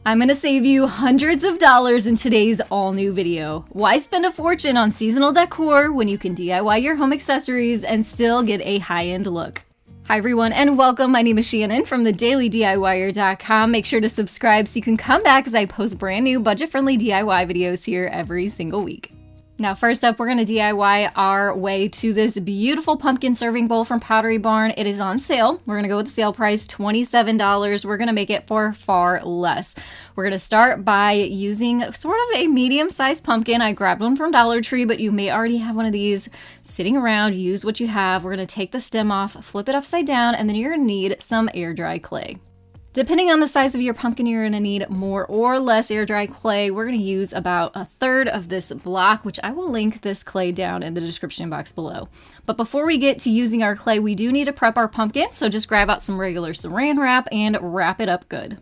I'm gonna save you hundreds of dollars in today's all-new video. Why spend a fortune on seasonal decor when you can DIY your home accessories and still get a high-end look? Hi everyone and welcome. My name is Shannon from TheDailyDIYer.com. Make sure to subscribe so you can come back as I post brand new budget-friendly DIY videos here every single week. Now, first up, we're going to DIY our way to this beautiful pumpkin serving bowl from Pottery Barn. It is on sale. We're going to go with the sale price, $27. We're going to make it for far less. We're going to start by using sort of a medium-sized pumpkin. I grabbed one from Dollar Tree, but you may already have one of these sitting around. Use what you have. We're going to take the stem off, flip it upside down, and then you're going to need some air dry clay. Depending on the size of your pumpkin, you're going to need more or less air dry clay. We're going to use about a third of this block, which I will link this clay down in the description box below. But before we get to using our clay, we do need to prep our pumpkin. So just grab out some regular saran wrap and wrap it up good.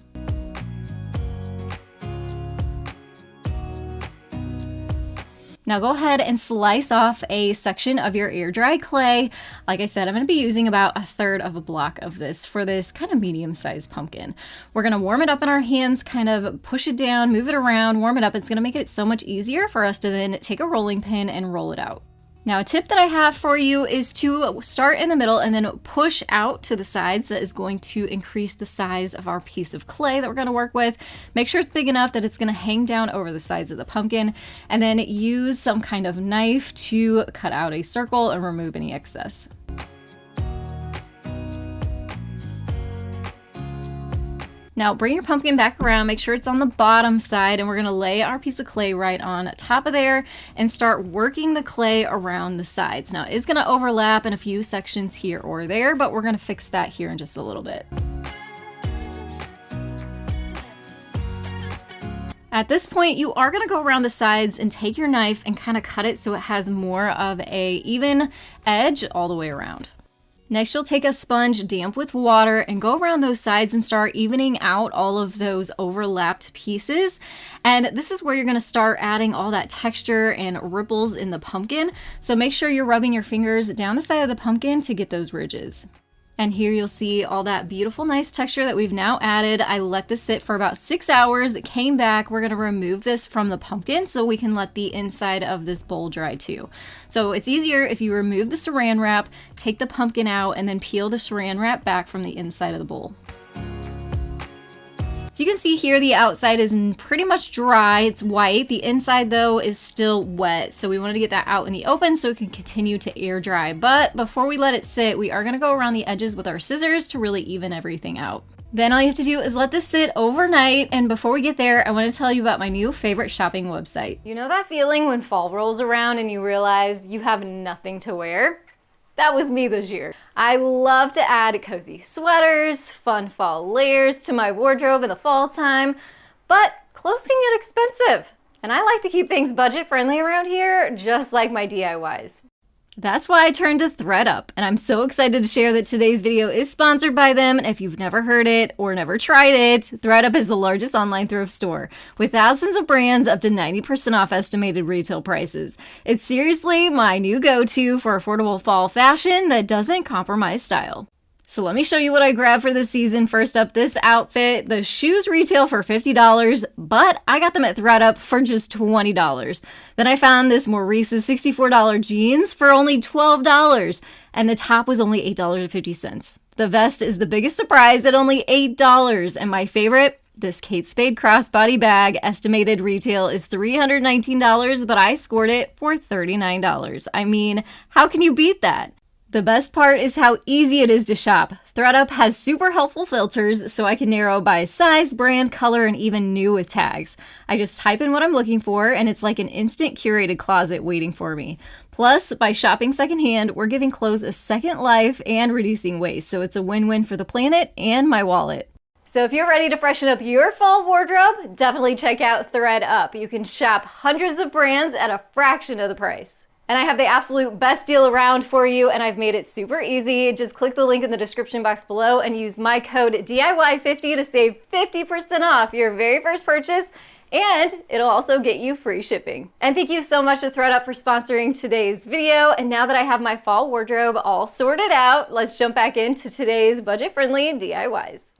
Now go ahead and slice off a section of your air dry clay. Like I said, I'm going to be using about a third of a block of this for this kind of medium-sized pumpkin. We're going to warm it up in our hands, kind of push it down, move it around, warm it up. It's going to make it so much easier for us to then take a rolling pin and roll it out. Now, a tip that I have for you is to start in the middle and then push out to the sides. That is going to increase the size of our piece of clay that we're going to work with. Make sure it's big enough that it's going to hang down over the sides of the pumpkin, and then use some kind of knife to cut out a circle and remove any excess. Now bring your pumpkin back around, make sure it's on the bottom side, and we're going to lay our piece of clay right on top of there and start working the clay around the sides. Now it's going to overlap in a few sections here or there, but we're going to fix that here in just a little bit. At this point, you are going to go around the sides and take your knife and kind of cut it so it has more of a even edge all the way around. Next, you'll take a sponge damp with water and go around those sides and start evening out all of those overlapped pieces. And this is where you're going to start adding all that texture and ripples in the pumpkin. So make sure you're rubbing your fingers down the side of the pumpkin to get those ridges. And here you'll see all that beautiful, nice texture that we've now added. I let this sit for about 6 hours. It came back. We're going to remove this from the pumpkin so we can let the inside of this bowl dry too. So it's easier if you remove the saran wrap, take the pumpkin out, and then peel the saran wrap back from the inside of the bowl. So you can see here the outside is pretty much dry, it's white. The inside though is still wet. So we wanted to get that out in the open so it can continue to air dry. But before we let it sit, we are gonna go around the edges with our scissors to really even everything out. Then all you have to do is let this sit overnight. And before we get there, I want to tell you about my new favorite shopping website. You know that feeling when fall rolls around and you realize you have nothing to wear? That was me this year. I love to add cozy sweaters, fun fall layers to my wardrobe in the fall time, but clothes can get expensive. And I like to keep things budget friendly around here, just like my DIYs. That's why I turned to ThredUp, and I'm so excited to share that today's video is sponsored by them. And if you've never heard it or never tried it, ThredUp is the largest online thrift store with thousands of brands up to 90% off estimated retail prices. It's seriously my new go-to for affordable fall fashion that doesn't compromise style. So let me show you what I grabbed for this season. First up, this outfit. The shoes retail for $50, but I got them at ThredUp for just $20. Then I found this Maurice's $64 jeans for only $12, and the top was only $8.50. The vest is the biggest surprise at only $8, and my favorite, this Kate Spade crossbody bag, estimated retail is $319, but I scored it for $39. I mean, how can you beat that? The best part is how easy it is to shop. ThredUp has super helpful filters so I can narrow by size, brand, color, and even new with tags. I just type in what I'm looking for and it's like an instant curated closet waiting for me. Plus, by shopping secondhand, we're giving clothes a second life and reducing waste, so it's a win-win for the planet and my wallet. So if you're ready to freshen up your fall wardrobe, definitely check out ThredUp. You can shop hundreds of brands at a fraction of the price. And I have the absolute best deal around for you, and I've made it super easy. Just click the link in the description box below and use my code DIY50 to save 50% off your very first purchase, and it'll also get you free shipping. And thank you so much to ThredUp for sponsoring today's video. And now that I have my fall wardrobe all sorted out, let's jump back into today's budget-friendly DIYs.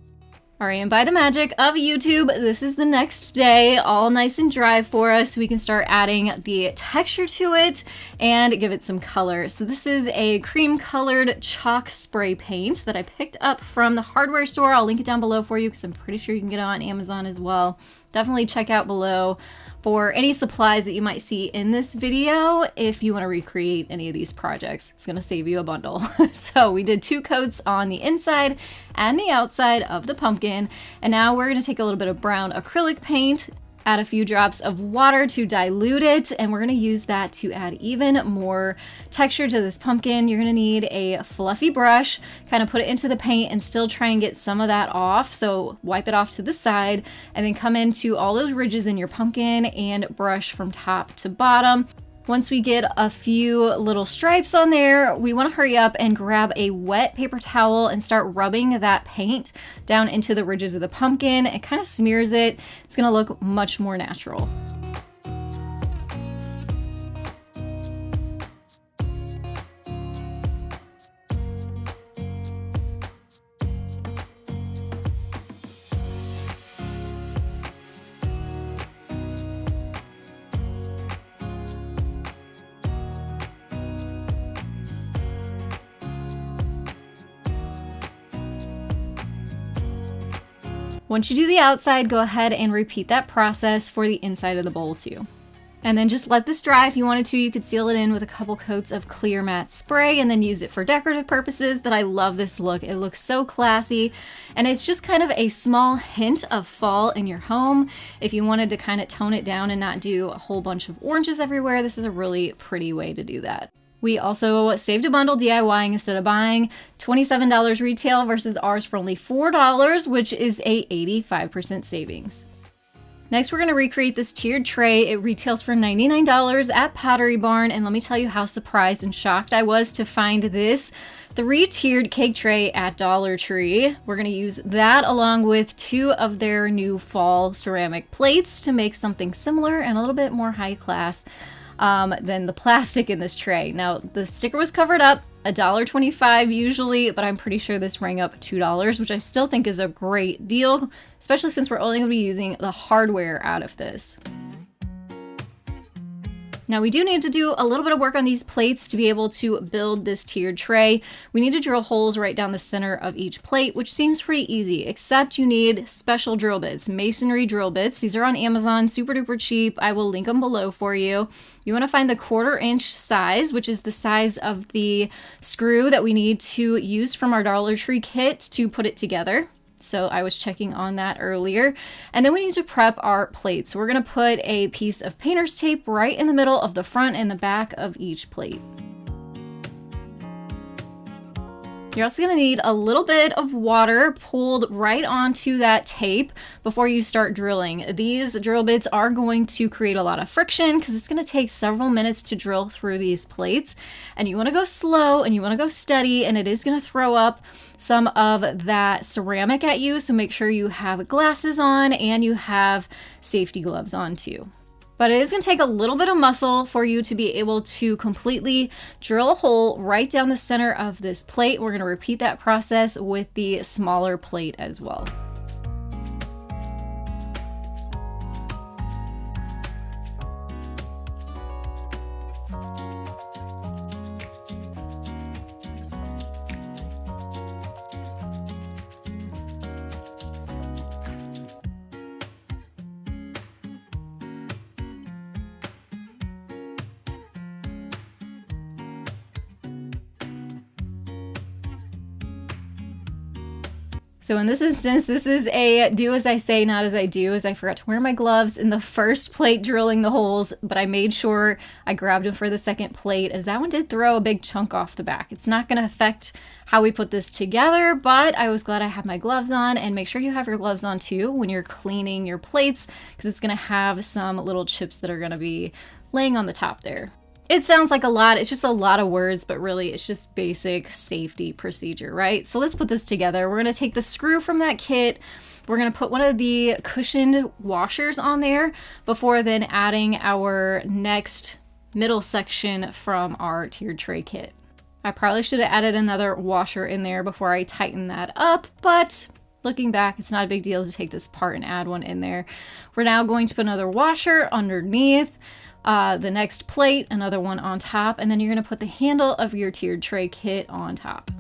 All right, and by the magic of YouTube, this is the next day, all nice and dry for us, so we can start adding the texture to it and give it some color. So this is a cream colored chalk spray paint that I picked up from the hardware store. I'll link it down below for you because I'm pretty sure you can get it on Amazon as well. Definitely check out below for any supplies that you might see in this video if you want to recreate any of these projects. It's going to save you a bundle. So we did 2 coats on the inside and the outside of the pumpkin, and now we're going to take a little bit of brown acrylic paint, add a few drops of water to dilute it, and we're going to use that to add even more texture to this pumpkin. You're going to need a fluffy brush, kind of put it into the paint and still try and get some of that off. So wipe it off to the side and then come into all those ridges in your pumpkin and brush from top to bottom. Once we get a few little stripes on there, we want to hurry up and grab a wet paper towel and start rubbing that paint down into the ridges of the pumpkin. It kind of smears it. It's going to look much more natural. Once you do the outside, go ahead and repeat that process for the inside of the bowl too. And then just let this dry. If you wanted to, you could seal it in with a couple coats of clear matte spray and then use it for decorative purposes, but I love this look. It looks so classy, and it's just kind of a small hint of fall in your home. If you wanted to kind of tone it down and not do a whole bunch of oranges everywhere, this is a really pretty way to do that. We also saved a bundle DIYing instead of buying. $27 retail versus ours for only $4, which is a 85% savings. Next, we're going to recreate this tiered tray. It retails for $99 at Pottery Barn, and let me tell you how surprised and shocked I was to find this 3-tiered cake tray at Dollar Tree. We're going to use that along with 2 of their new fall ceramic plates to make something similar and a little bit more high class than the plastic in this tray. Now, the sticker was covered up, $1.25 usually, but I'm pretty sure this rang up $2, which I still think is a great deal, especially since we're only going to be using the hardware out of this. Now we do need to do a little bit of work on these plates to be able to build this tiered tray. We need to drill holes right down the center of each plate, which seems pretty easy, except you need special drill bits, masonry drill bits. These are on Amazon, super duper cheap. I will link them below for you. You want to find the 1/4 inch size, which is the size of the screw that we need to use from our Dollar Tree kit to put it together. So I was checking on that earlier. And then we need to prep our plates. We're going to put a piece of painter's tape right in the middle of the front and the back of each plate. You're also going to need a little bit of water pulled right onto that tape before you start drilling. These drill bits are going to create a lot of friction because it's going to take several minutes to drill through these plates. And you want to go slow and you want to go steady, and it is going to throw up some of that ceramic at you. So make sure you have glasses on and you have safety gloves on too. But it is going to take a little bit of muscle for you to be able to completely drill a hole right down the center of this plate. We're going to repeat that process with the smaller plate as well. So in this instance, this is a do as I say, not as I do, as I forgot to wear my gloves in the first plate drilling the holes, but I made sure I grabbed them for the second plate, as that one did throw a big chunk off the back. It's not going to affect how we put this together, but I was glad I had my gloves on. And make sure you have your gloves on too when you're cleaning your plates, because it's going to have some little chips that are going to be laying on the top there. It sounds like a lot, it's just a lot of words, but really it's just basic safety procedure, right? So let's put this together. We're gonna take the screw from that kit, we're gonna put one of the cushioned washers on there before then adding our next middle section from our tiered tray kit. I probably should have added another washer in there before I tighten that up, but looking back, it's not a big deal to take this apart and add one in there. We're now going to put another washer underneath, the next plate, another one on top, and then you're going to put the handle of your tiered tray kit on top.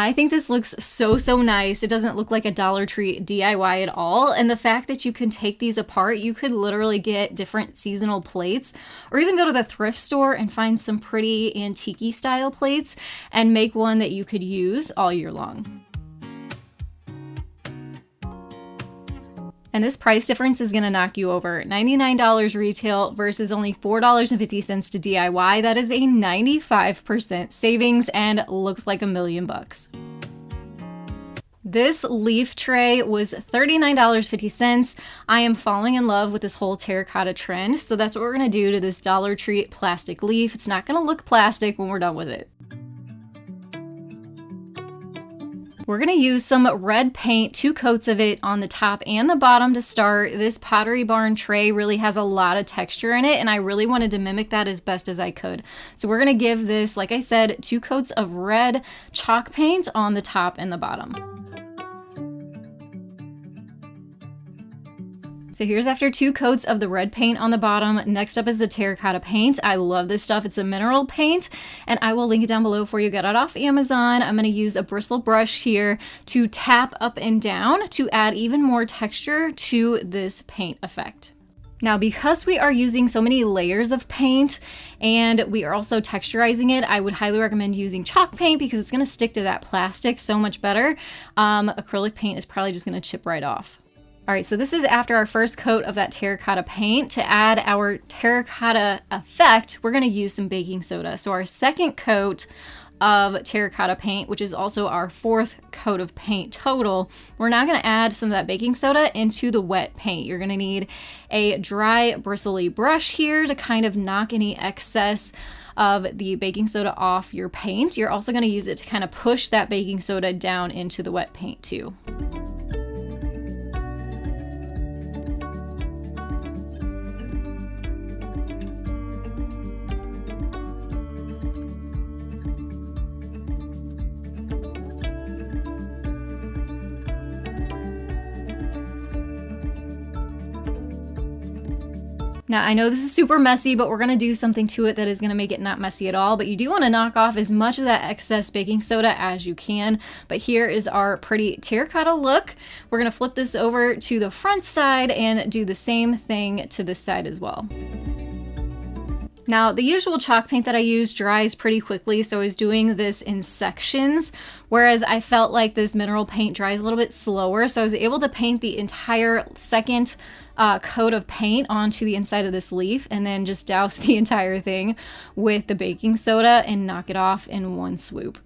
I think this looks so nice. It doesn't look like a Dollar Tree DIY at all. And the fact that you can take these apart, you could literally get different seasonal plates, or even go to the thrift store and find some pretty antique-y style plates and make one that you could use all year long. And this price difference is going to knock you over. $99 retail versus only $4.50 to DIY. That is a 95% savings and looks like $1 million. This leaf tray was $39.50. I am falling in love with this whole terracotta trend, so that's what we're going to do to this Dollar Tree plastic leaf. It's not going to look plastic when we're done with it. We're going to use some red paint, 2 coats of it on the top and the bottom to start. This Pottery Barn tray really has a lot of texture in it, and I really wanted to mimic that as best as I could. So we're going to give this, like I said, 2 coats of red chalk paint on the top and the bottom. So here's after 2 coats of the red paint on the bottom. Next up is the terracotta paint. I love this stuff. It's a mineral paint, and I will link it down below for you. Get it off Amazon. I'm going to use a bristle brush here to tap up and down to add even more texture to this paint effect. Now, because we are using so many layers of paint and we are also texturizing it, I would highly recommend using chalk paint because it's going to stick to that plastic so much better. Acrylic paint is probably just going to chip right off. All right, so this is after our first coat of that terracotta paint. To add our terracotta effect, we're gonna use some baking soda. So our second coat of terracotta paint, which is also our 4th coat of paint total, we're now gonna add some of that baking soda into the wet paint. You're gonna need a dry, bristly brush here to kind of knock any excess of the baking soda off your paint. You're also gonna use it to kind of push that baking soda down into the wet paint too. Now, I know this is super messy, but we're going to do something to it that is going to make it not messy at all. But you do want to knock off as much of that excess baking soda as you can. But here is our pretty terracotta look. We're going to flip this over to the front side and do the same thing to this side as well. Now, the usual chalk paint that I use dries pretty quickly, so I was doing this in sections, whereas I felt like this mineral paint dries a little bit slower, so I was able to paint the entire second coat of paint onto the inside of this leaf and then just douse the entire thing with the baking soda and knock it off in one swoop.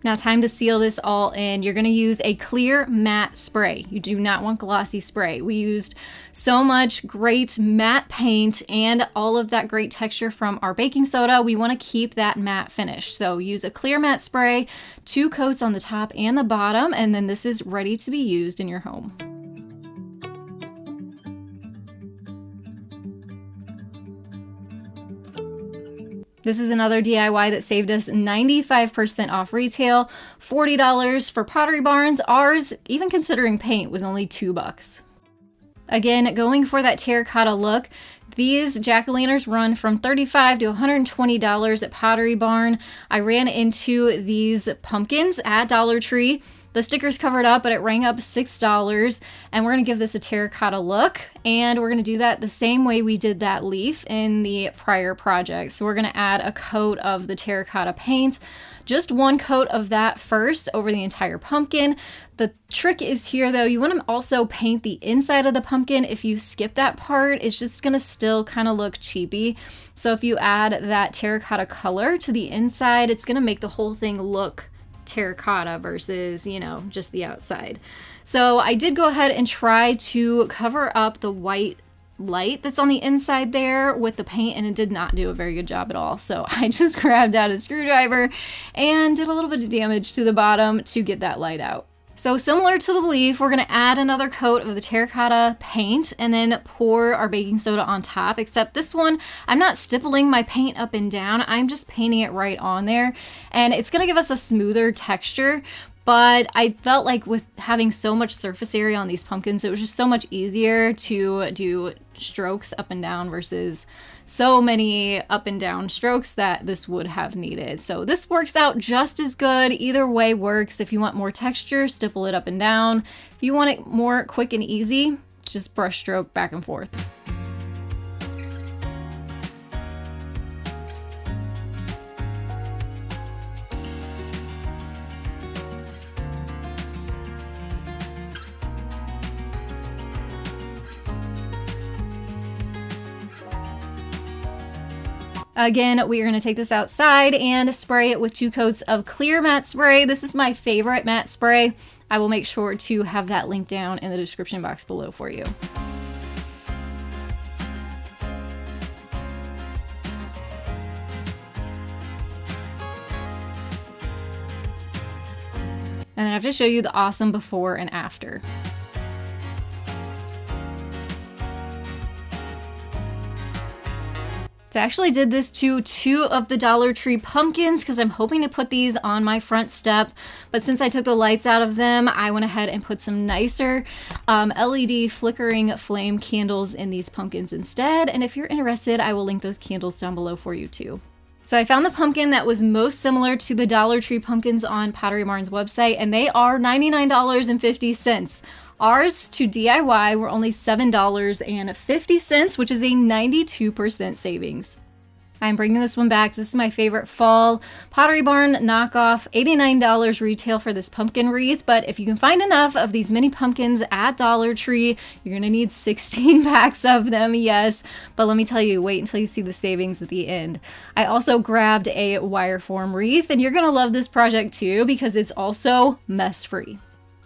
Now, time to seal this all in. You're going to use a clear matte spray. You do not want glossy spray. We used so much great matte paint and all of that great texture from our baking soda. We want to keep that matte finish. So use a clear matte spray, 2 coats on the top and the bottom, and then this is ready to be used in your home. This is another DIY that saved us 95% off retail, $40 for Pottery Barns. Ours, even considering paint, was only $2. Again, going for that terracotta look, these jack-o'-lanterns run from $35 to $120 at Pottery Barn. I ran into these pumpkins at Dollar Tree. The sticker's covered up, but it rang up $6, and we're gonna give this a terracotta look, and we're gonna do that the same way we did that leaf in the prior project. So we're gonna add a coat of the terracotta paint, just 1 coat of that first over the entire pumpkin. The trick is here though, you wanna also paint the inside of the pumpkin. If you skip that part, it's just gonna still kind of look cheapy. So if you add that terracotta color to the inside, it's gonna make the whole thing look terracotta versus, you know, just the outside. So I did go ahead and try to cover up the white light that's on the inside there with the paint, and it did not do a very good job at all. So I just grabbed out a screwdriver and did a little bit of damage to the bottom to get that light out. So similar to the leaf, we're going to add another coat of the terracotta paint and then pour our baking soda on top, except this one, I'm not stippling my paint up and down. I'm just painting it right on there, and it's going to give us a smoother texture. But I felt like with having so much surface area on these pumpkins, it was just so much easier to do strokes up and down versus so many up and down strokes that this would have needed. So this works out just as good. Either way works. If you want more texture, stipple it up and down. If you want it more quick and easy, just brush stroke back and forth. Again, we are going to take this outside and spray it with 2 coats of clear matte spray. This is my favorite matte spray. I will make sure to have that link down in the description box below for you. And then I have to show you the awesome before and after. So I actually did this to 2 of the Dollar Tree pumpkins because I'm hoping to put these on my front step. But since I took the lights out of them, I went ahead and put some nicer LED flickering flame candles in these pumpkins instead. And if you're interested, I will link those candles down below for you too. So I found the pumpkin that was most similar to the Dollar Tree pumpkins on Pottery Barn's website, and they are $99.50. Ours to DIY were only $7.50, which is a 92% savings. I'm bringing this one back. This is my favorite fall Pottery Barn knockoff, $89 retail for this pumpkin wreath. But if you can find enough of these mini pumpkins at Dollar Tree, you're gonna need 16 packs of them, yes. But let me tell you, wait until you see the savings at the end. I also grabbed a wire form wreath, and you're gonna love this project too because it's also mess-free.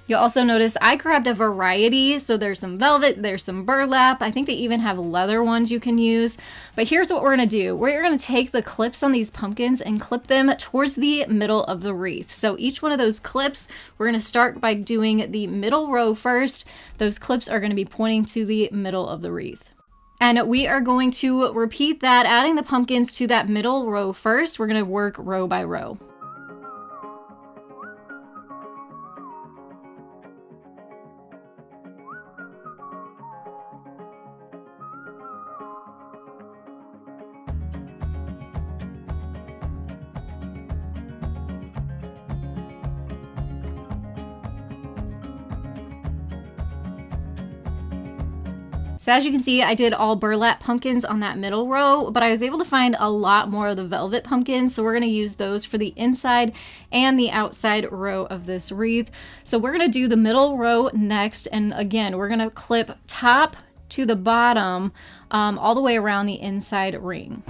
You'll also notice I grabbed a variety, so there's some velvet, there's some burlap, I think they even have leather ones you can use. But here's what we're gonna do. We're gonna take the clips on these pumpkins and clip them towards the middle of the wreath. So each one of those clips, we're gonna start by doing the middle row first. Those clips are gonna be pointing to the middle of the wreath. And we are going to repeat that, adding the pumpkins to that middle row first. We're gonna work row by row. So as you can see, I did all burlap pumpkins on that middle row, but I was able to find a lot more of the velvet pumpkins, so we're going to use those for the inside and the outside row of this wreath. So we're going to do the middle row next, and again, we're going to clip top to the bottom all the way around the inside ring.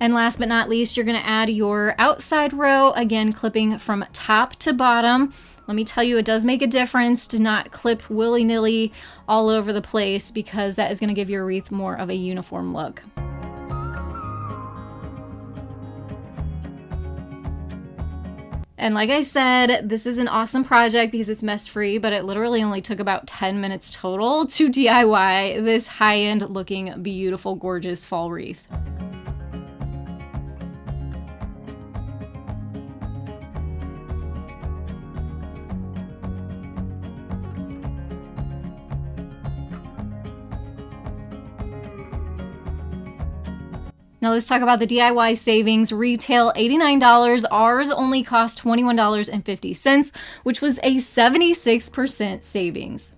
And last but not least, you're going to add your outside row, again clipping from top to bottom. Let me tell you, it does make a difference to not clip willy-nilly all over the place because that is going to give your wreath more of a uniform look. And like I said, this is an awesome project because it's mess-free, but it literally only took about 10 minutes total to DIY this high-end looking, beautiful, gorgeous fall wreath. Now let's talk about the DIY savings. Retail $89, ours only cost $21.50, which was a 76% savings.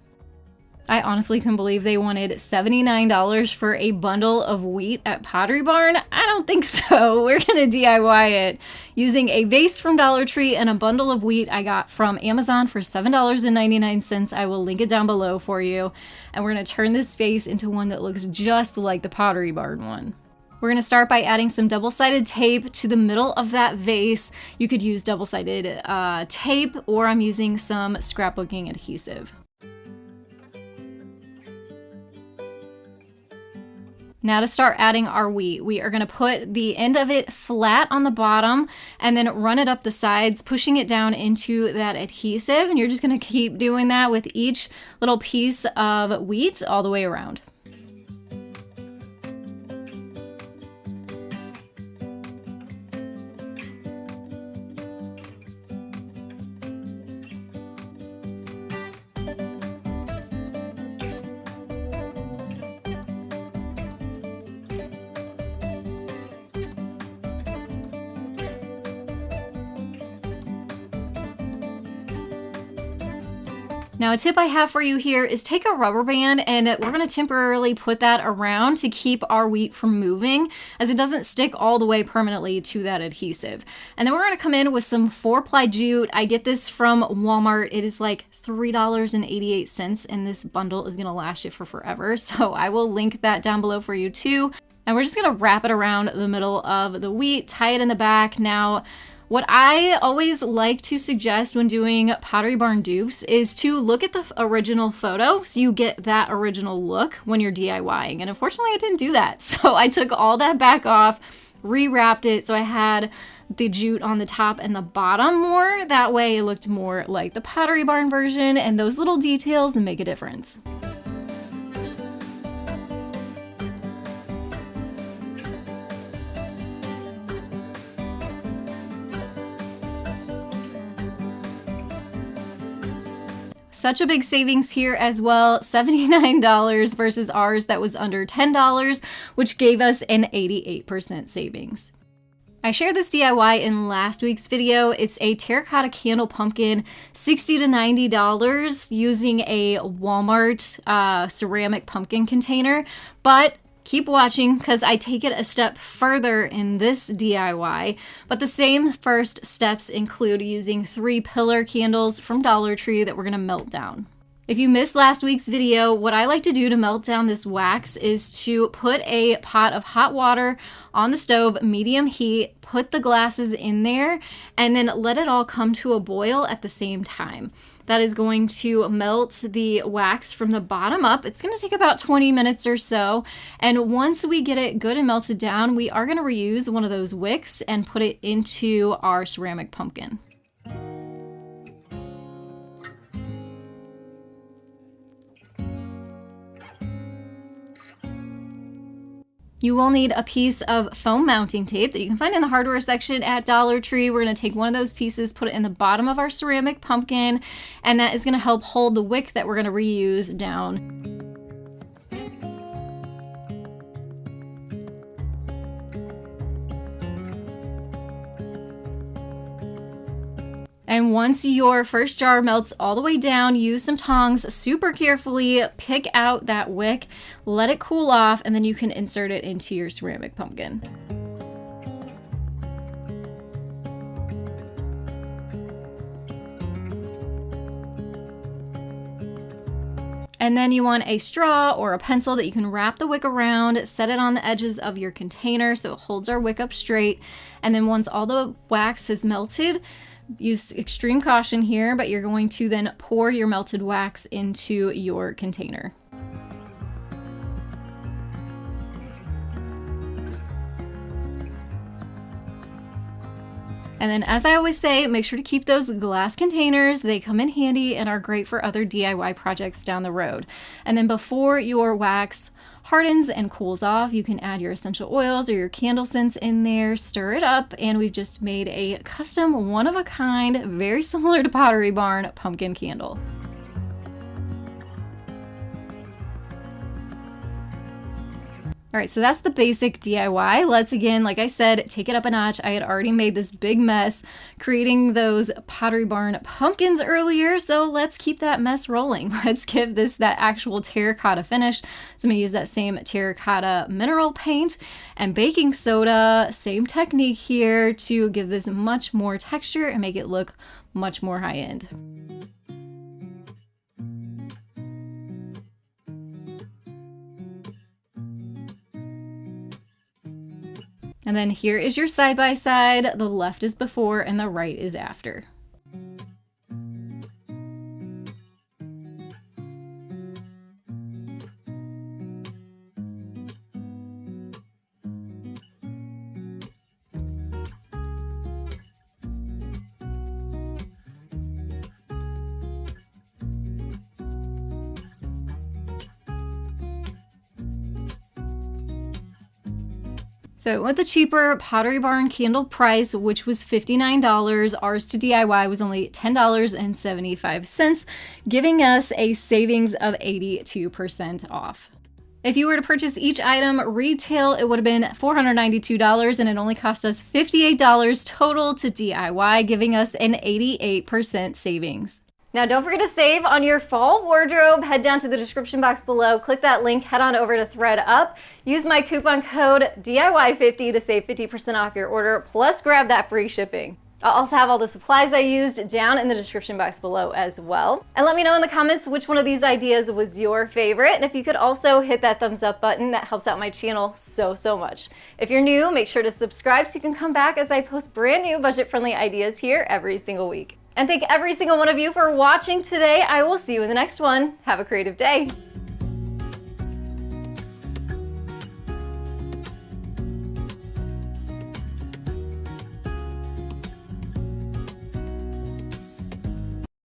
I honestly couldn't believe they wanted $79 for a bundle of wheat at Pottery Barn. I don't think so. We're gonna DIY it using a vase from Dollar Tree and a bundle of wheat I got from Amazon for $7.99. I will link it down below for you. And we're gonna turn this vase into one that looks just like the Pottery Barn one. We're going to start by adding some double-sided tape to the middle of that vase. You could use double-sided tape, or I'm using some scrapbooking adhesive. Now to start adding our wheat, we are going to put the end of it flat on the bottom and then run it up the sides, pushing it down into that adhesive. And you're just going to keep doing that with each little piece of wheat all the way around. Now a tip I have for you here is take a rubber band and we're going to temporarily put that around to keep our wheat from moving, as it doesn't stick all the way permanently to that adhesive. And then we're going to come in with some 4-ply jute. I get this from Walmart. It is like $3.88, and this bundle is going to last you for forever. So I will link that down below for you too. And we're just going to wrap it around the middle of the wheat, tie it in the back. Now, what I always like to suggest when doing Pottery Barn dupes is to look at the original photo so you get that original look when you're DIYing. And unfortunately, I didn't do that. So I took all that back off, rewrapped it so I had the jute on the top and the bottom more. That way it looked more like the Pottery Barn version, and those little details make a difference. Such a big savings here as well, $79 versus ours that was under $10, which gave us an 88% savings. I shared this DIY in last week's video. It's a terracotta candle pumpkin, $60 to $90 using a Walmart ceramic pumpkin container, but keep watching because I take it a step further in this DIY, but the same first steps include using 3 pillar candles from Dollar Tree that we're going to melt down. If you missed last week's video, what I like to do to melt down this wax is to put a pot of hot water on the stove, medium heat, put the glasses in there, and then let it all come to a boil at the same time. That is going to melt the wax from the bottom up. It's going to take about 20 minutes or so. And once we get it good and melted down, we are going to reuse one of those wicks and put it into our ceramic pumpkin. You will need a piece of foam mounting tape that you can find in the hardware section at Dollar Tree. We're going to take one of those pieces, put it in the bottom of our ceramic pumpkin, and that is going to help hold the wick that we're going to reuse down. And once your first jar melts all the way down, use some tongs super carefully, pick out that wick, let it cool off, and then you can insert it into your ceramic pumpkin. And then you want a straw or a pencil that you can wrap the wick around, set it on the edges of your container so it holds our wick up straight. And then once all the wax has melted, use extreme caution here, but you're going to then pour your melted wax into your container. And then, as I always say, make sure to keep those glass containers. They come in handy and are great for other DIY projects down the road. And then before your wax hardens and cools off, you can add your essential oils or your candle scents in there, stir it up, and we've just made a custom, one-of-a-kind, very similar to Pottery Barn pumpkin candle. All right, so that's the basic DIY. Let's again, like I said, take it up a notch. I had already made this big mess creating those Pottery Barn pumpkins earlier, so let's keep that mess rolling. Let's give this that actual terracotta finish. So I'm gonna use that same terracotta mineral paint and baking soda, same technique here to give this much more texture and make it look much more high-end. And then here is your side-by-side. The left is before and the right is after. So I went with the cheaper Pottery Barn candle price, which was $59. Ours to DIY was only $10.75, giving us a savings of 82% off. If you were to purchase each item retail, it would have been $492, and it only cost us $58 total to DIY, giving us an 88% savings. Now don't forget to save on your fall wardrobe. Head down to the description box below, click that link, head on over to ThredUp. Use my coupon code DIY50 to save 50% off your order, plus grab that free shipping. I'll also have all the supplies I used down in the description box below as well. And let me know in the comments which one of these ideas was your favorite. And if you could also hit that thumbs up button, that helps out my channel so much. If you're new, make sure to subscribe so you can come back as I post brand new budget-friendly ideas here every single week. And thank every single one of you for watching today. I will see you in the next one. Have a creative day.